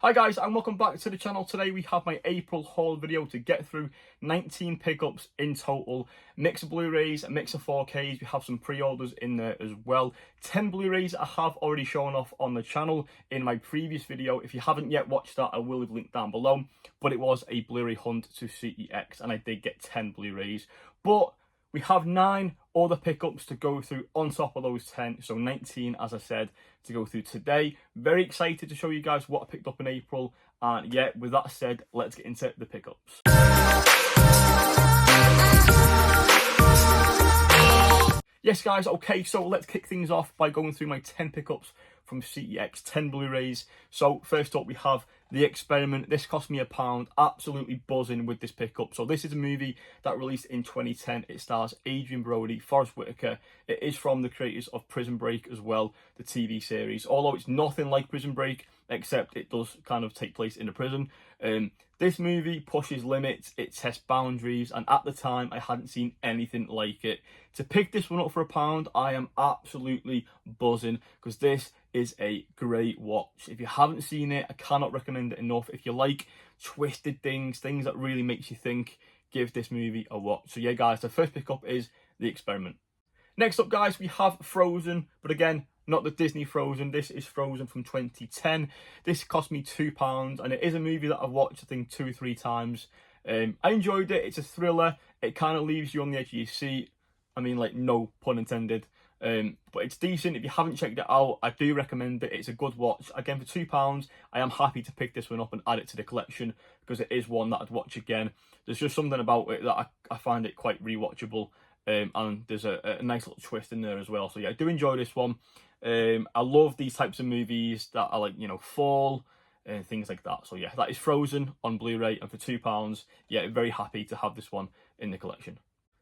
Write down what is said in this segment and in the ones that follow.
Hi guys, and welcome back to the channel. Today we have my April haul video to get through. 19 pickups in total, mix of Blu-rays, a mix of 4Ks. We have some pre-orders in there as well. 10 Blu-rays I have already shown off on the channel in my previous video. If you haven't yet watched that, I will leave a link down below. But it was a Blu-ray hunt to CEX and I did get 10 Blu-rays. But we have 9 other pickups to go through on top of those 10, so 19 as I said to go through today. Very excited to show you guys what I picked up in April, and yeah, with that said, let's get into the pickups. Yes guys, okay, so let's kick things off by going through my 10 pickups from CEX, 10 Blu-rays. So first up we have The Experiment. This cost me £1, absolutely buzzing with this pickup. So this is a movie that released in 2010. It stars Adrian Brody, Forrest Whitaker. It is from the creators of Prison Break as well, the TV series. Although it's nothing like Prison Break, except it does kind of take place in a prison. This movie pushes limits, it tests boundaries, and at the time I hadn't seen anything like it. To pick this one up for £1, I am absolutely buzzing because this is a great watch. If you haven't seen it, I cannot recommend it enough. If you like twisted things that really makes you think, give this movie a watch. So yeah guys, the first pickup is The Experiment. Next up guys, we have Frozen, but again, not the Disney Frozen. This is Frozen from 2010. This cost me £2 and it is a movie that I've watched I think 2 or 3 times. I enjoyed it. It's a thriller. It kind of leaves you on the edge of your seat. I mean, like, no pun intended. But it's decent. If you haven't checked it out, I do recommend it. It's a good watch. Again, for £2, I am happy to pick this one up and add it to the collection because it is one that I'd watch again. There's just something about it that I find it quite rewatchable. And there's a nice little twist in there as well. So yeah, I do enjoy this one. I love these types of movies that are like, you know, fall and things like that. So yeah, that is Frozen on Blu-ray, and for £2, yeah, very happy to have this one in the collection.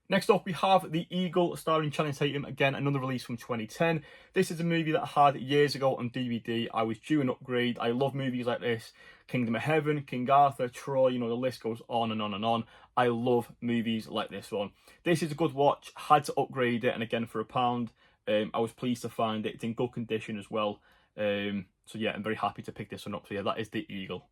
Next up, we have The Eagle, starring Channing Tatum. Again, another release from 2010. This is a movie that I had years ago on DVD. I was due an upgrade. I love movies like this. Kingdom of Heaven, King Arthur, Troy, you know, the list goes on and on and on. I love movies like this one. This is a good watch. Had to upgrade it, and again, for £1, I was pleased to find it. It's in good condition as well. So yeah, I'm very happy to pick this one up. So yeah, that is The Eagle.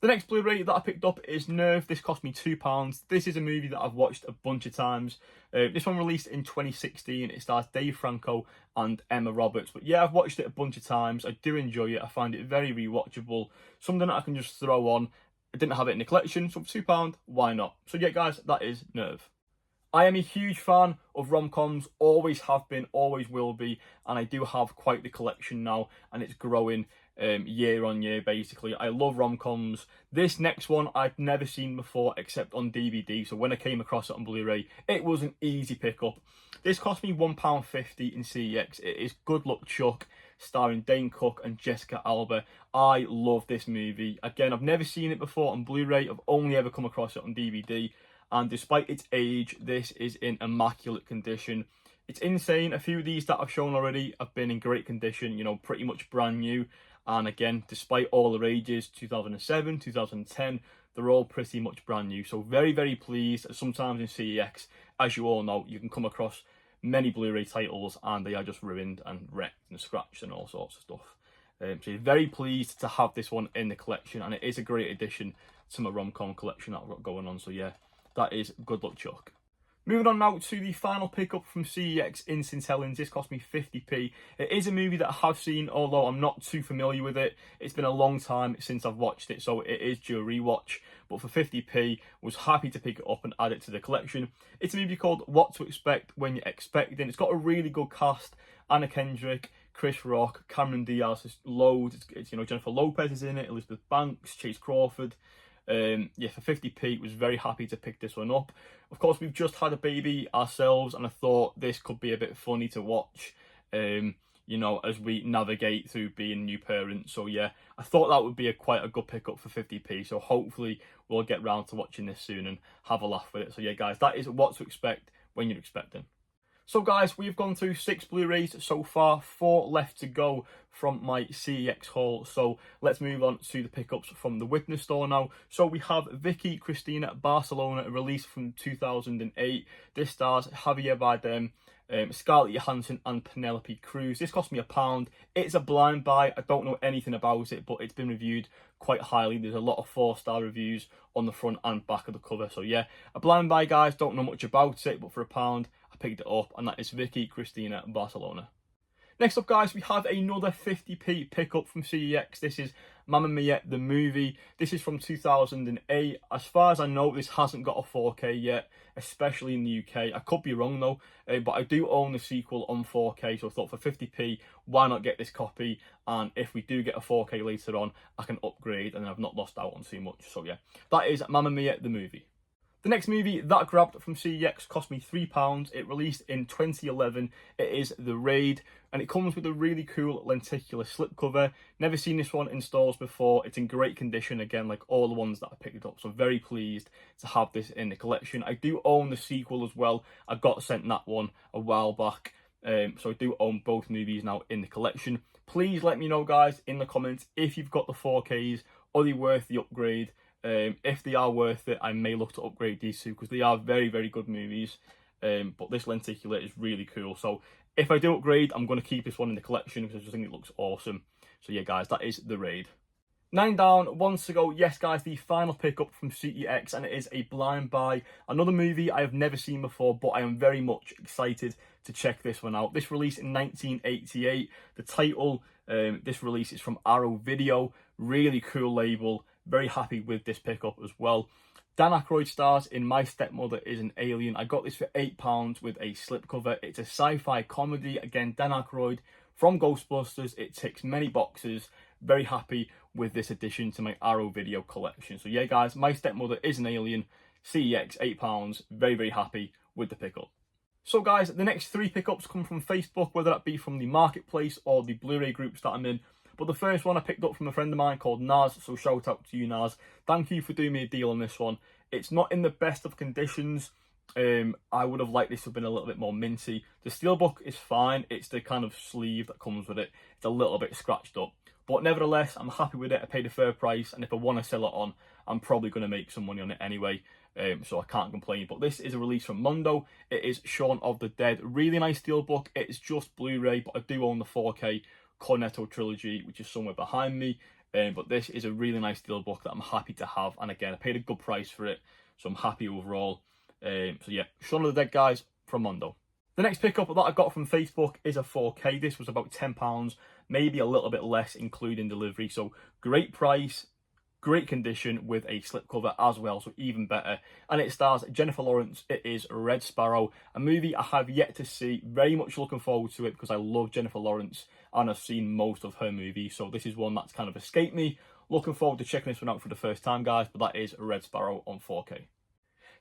The next Blu-ray that I picked up is Nerve. This cost me £2. This is a movie that I've watched a bunch of times. This one released in 2016. It stars Dave Franco and Emma Roberts. But yeah, I've watched it a bunch of times. I do enjoy it. I find it very rewatchable. Something that I can just throw on. I didn't have it in the collection, so for £2, why not? So yeah, guys, that is Nerve. I am a huge fan of rom-coms, always have been, always will be, and I do have quite the collection now, and it's growing year on year basically. I love rom-coms. This next one I've never seen before except on DVD, so when I came across it on Blu-ray, it was an easy pickup. This cost me £1.50 in CEX. It is Good Luck Chuck, starring Dane Cook and Jessica Alba. I love this movie. Again, I've never seen it before on Blu-ray, I've only ever come across it on DVD. And despite its age, this is in immaculate condition. It's insane. A few of these that I've shown already have been in great condition, you know, pretty much brand new. And again, despite all their ages, 2007, 2010, they're all pretty much brand new. So very, very pleased. Sometimes in CEX, as you all know, you can come across many Blu-ray titles and they are just ruined and wrecked and scratched and all sorts of stuff. So you're very pleased to have this one in the collection, and it is a great addition to my rom-com collection that I've got going on. So yeah, that is Good Luck Chuck. Moving on now to the final pickup from CEX in St Helens. This cost me 50p. It is a movie that I have seen, although I'm not too familiar with it. It's been a long time since I've watched it, so it is due a rewatch. But for 50p, was happy to pick it up and add it to the collection. It's a movie called What to Expect When You're Expecting. It's got a really good cast. Anna Kendrick, Chris Rock, Cameron Diaz, there's loads. It's you know, Jennifer Lopez is in it, Elizabeth Banks, Chase Crawford. Yeah, for 50p, was very happy to pick this one up. Of course, we've just had a baby ourselves, and I thought this could be a bit funny to watch, you know, as we navigate through being new parents. So yeah, I thought that would be quite a good pickup for 50p. So hopefully we'll get round to watching this soon and have a laugh with it. So yeah, guys, that is What to Expect When You're Expecting. So guys, we've gone through 6 Blu-rays so far, 4 left to go from my CEX haul. So let's move on to the pickups from the Witness store now. So we have Vicky, Christina, Barcelona, a release from 2008. This stars Javier Bardem, Scarlett Johansson and Penelope Cruz. This cost me £1. It's a blind buy. I don't know anything about it, but it's been reviewed quite highly. There's a lot of 4-star reviews on the front and back of the cover. So yeah, a blind buy, guys. Don't know much about it, but for £1, I picked it up, and that is Vicky, Christina, Barcelona. Next up, guys, we have another 50p pickup from CEX. This is Mamet, the movie. This is from 2008. As far as I know, this hasn't got a 4K yet, especially in the UK. I could be wrong, though, but I do own the sequel on 4K, so I thought for 50p, why not get this copy? And if we do get a 4K later on, I can upgrade, and I've not lost out on too much. So yeah, that is Mamet, the movie. The next movie that I grabbed from CEX cost me £3. It released in 2011. It is The Raid, and it comes with a really cool lenticular slipcover. Never seen this one in stores before. It's in great condition, again, like all the ones that I picked up. So very pleased to have this in the collection. I do own the sequel as well. I got sent that one a while back. So I do own both movies now in the collection. Please let me know, guys, in the comments if you've got the 4Ks. Are they worth the upgrade? If they are worth it, I may look to upgrade these two because they are very, very good movies. But this lenticular is really cool. So if I do upgrade, I'm going to keep this one in the collection because I just think it looks awesome. So yeah, guys, that is The Raid. 9 down, 1 to go. Yes, guys, the final pickup from CEX, and it is a blind buy. Another movie I have never seen before, but I am very much excited to check this one out. This released in 1988. The title, this release is from Arrow Video. Really cool label. Very happy with this pickup as well. Dan Aykroyd stars in My Stepmother is an Alien. I got this for £8 with a slipcover. It's a sci-fi comedy. Again, Dan Aykroyd from Ghostbusters. It ticks many boxes. Very happy with this addition to my Arrow Video collection. So yeah, guys, My Stepmother is an Alien. CEX, £8. Very, very happy with the pickup. So guys, the next 3 pickups come from Facebook, whether that be from the marketplace or the Blu-ray groups that I'm in. But the first one I picked up from a friend of mine called Naz, so shout out to you, Naz. Thank you for doing me a deal on this one. It's not in the best of conditions. I would have liked this to have been a little bit more minty. The steelbook is fine. It's the kind of sleeve that comes with it. It's a little bit scratched up. But nevertheless, I'm happy with it. I paid a fair price, and if I want to sell it on, I'm probably going to make some money on it anyway. So I can't complain. But this is a release from Mondo. It is Shaun of the Dead. Really nice steelbook. It's just Blu-ray, but I do own the 4K Cornetto trilogy, which is somewhere behind me. But this is a really nice steelbook that I'm happy to have. And again, I paid a good price for it, so I'm happy overall. So yeah, Shaun of the Dead, guys, from Mondo. The next pickup that I got from Facebook is a 4K. This was about £10, maybe a little bit less, including delivery. So great price, great condition with a slipcover as well, so even better. And it stars Jennifer Lawrence. It is Red Sparrow, a movie I have yet to see. Very much looking forward to it because I love Jennifer Lawrence and I've seen most of her movies. So this is one that's kind of escaped me. Looking forward to checking this one out for the first time, guys. But that is Red Sparrow on 4K.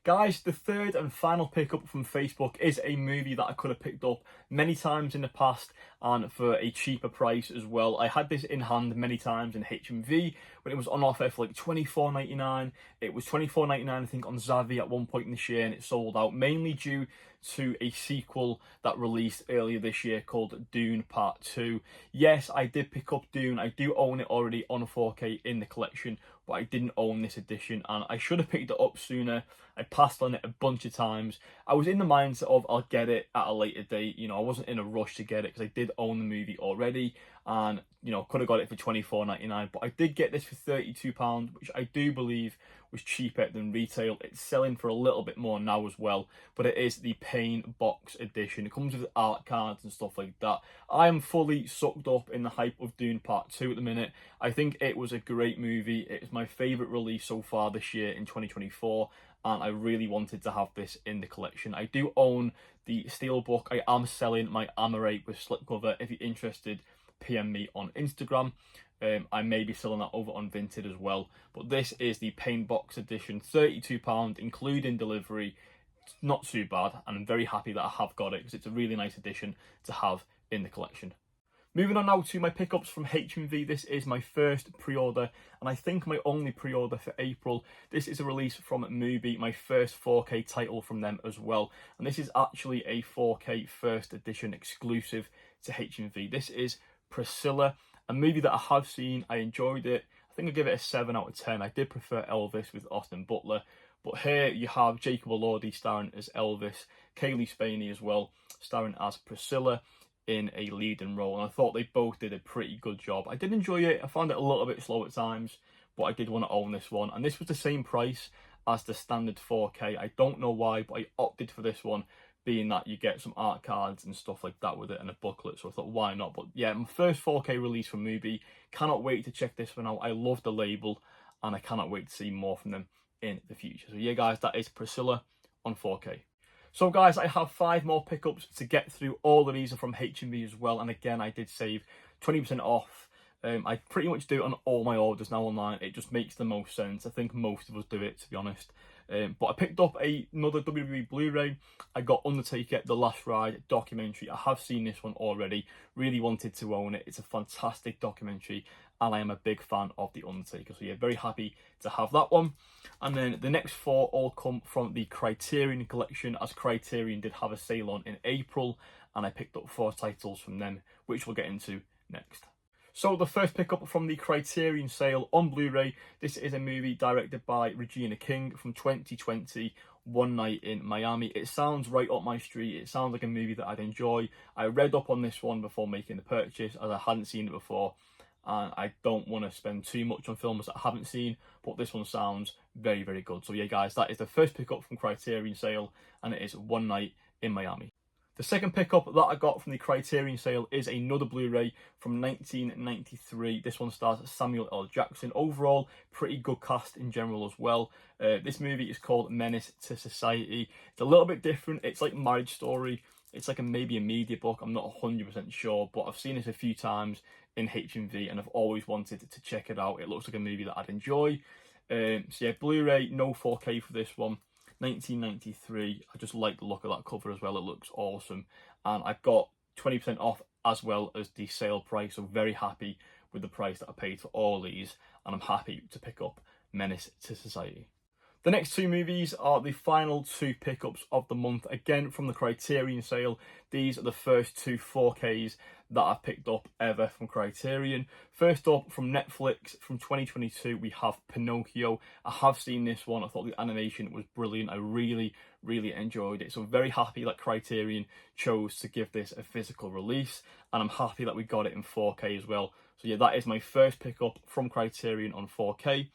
Guys, the third and final pickup from Facebook is a movie that I could have picked up many times in the past and for a cheaper price as well. I had this in hand many times in HMV when it was on offer for like $24.99. It was $24.99 I think on Zavvi at one point in this year, and it sold out mainly due to a sequel that released earlier this year called Dune Part 2. Yes, I did pick up Dune. I do own it already on a 4K in the collection, but I didn't own this edition, and I should have picked it up sooner. I passed on it a bunch of times. I was in the mindset of I'll get it at a later date. You know, I wasn't in a rush to get it because I did own the movie already, and you know, could have got it for $24.99. But I did get this for £32, which I do believe was cheaper than retail. It's selling for a little bit more now as well, but it is the Pain Box edition. It comes with art cards and stuff like that. I am fully sucked up in the hype of Dune Part 2 at the minute. I think it was a great movie. It's my favourite release so far this year in 2024, and I really wanted to have this in the collection. I do own the steelbook. I am selling my Amaray with slipcover. If you're interested, PM me on Instagram. I may be selling that over on Vinted as well. But this is the Pain Box edition, £32, including delivery. It's not too bad, and I'm very happy that I have got it because it's a really nice edition to have in the collection. Moving on now to my pickups from HMV. This is my first pre-order, and I think my only pre-order for April. This is a release from Mubi, my first 4K title from them as well. And this is actually a 4K first edition exclusive to HMV. This is Priscilla, a movie that I have seen. I enjoyed it. I think I give it a 7 out of 10. I did prefer Elvis with Austin Butler, But here you have Jacob Elordi starring as Elvis, Kaylee Spaney as well, starring as Priscilla in a leading role. And I thought they both did a pretty good job. I did enjoy it. I found it a little bit slow at times, but I did want to own this one. And this was the same price as the standard 4K. I don't know why, but I opted for this one, being that you get some art cards and stuff like that with it and a booklet, so I thought, why not? But yeah, my first 4K release from Mubi. Cannot wait to check this one out. I love the label, and I cannot wait to see more from them in the future. So yeah, guys, that is Priscilla on 4K. So guys, I have 5 more pickups to get through. All of these are from HMV as well, and again, I did save 20% off. I pretty much do it on all my orders now online. It just makes the most sense. I think most of us do it, to be honest. But I picked up another WWE Blu-ray. I got Undertaker, The Last Ride documentary. I have seen this one already. Really wanted to own it. It's a fantastic documentary, and I am a big fan of The Undertaker. So yeah, very happy to have that one. And then the next 4 all come from the Criterion collection, as Criterion did have a sale on in April, and I picked up 4 titles from them, which we'll get into next. So the first pickup from the Criterion sale on Blu-ray, this is a movie directed by Regina King from 2020, One Night in Miami. It sounds right up my street. It sounds like a movie that I'd enjoy. I read up on this one before making the purchase, as I hadn't seen it before, and I don't want to spend too much on films that I haven't seen, but this one sounds very, very good. So yeah, guys, that is the first pickup from Criterion sale, and it is One Night in Miami. The second pickup that I got from the Criterion sale is another Blu-ray from 1993. This one stars Samuel L. Jackson. Overall, pretty good cast in general as well. This movie is called Menace to Society. It's a little bit different. It's like Marriage Story. It's like maybe a media book. I'm not 100% sure, but I've seen it a few times in HMV, and I've always wanted to check it out. It looks like a movie that I'd enjoy. So yeah, Blu-ray, no 4K for this one. 1993. I just like the look of that cover as well. It looks awesome, and I got 20% off as well as the sale price, so very happy with the price that I paid for all these, and I'm happy to pick up Menace to Society. The next 2 movies are the final 2 pickups of the month, again from the Criterion sale. These are the first 2 4Ks that I've picked up ever from Criterion. First up, from Netflix from 2022, we have Pinocchio. I have seen this one. I thought the animation was brilliant. I really enjoyed it. So very happy that Criterion chose to give this a physical release, and I'm happy that we got it in 4K as well. So yeah, that is my first pickup from Criterion on 4K.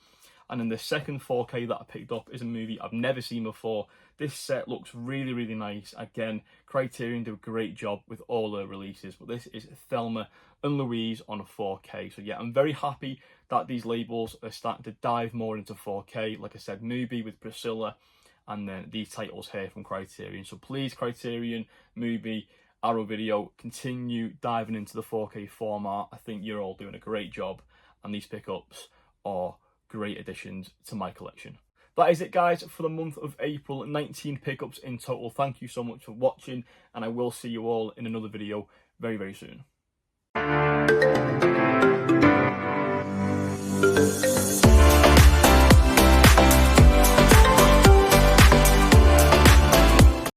And then the second 4K that I picked up is a movie I've never seen before. This set looks really nice. Again, Criterion do a great job with all their releases, but this is Thelma and Louise on 4K. So yeah, I'm very happy that these labels are starting to dive more into 4K. Like I said, Mubi with Priscilla, and then these titles here from Criterion. So please, Criterion, Mubi, Arrow Video, continue diving into the 4K format. I think you're all doing a great job, and these pickups are great additions to my collection. That is it, guys, for the month of April. 19 pickups in total. Thank you so much for watching, and I will see you all in another video very soon.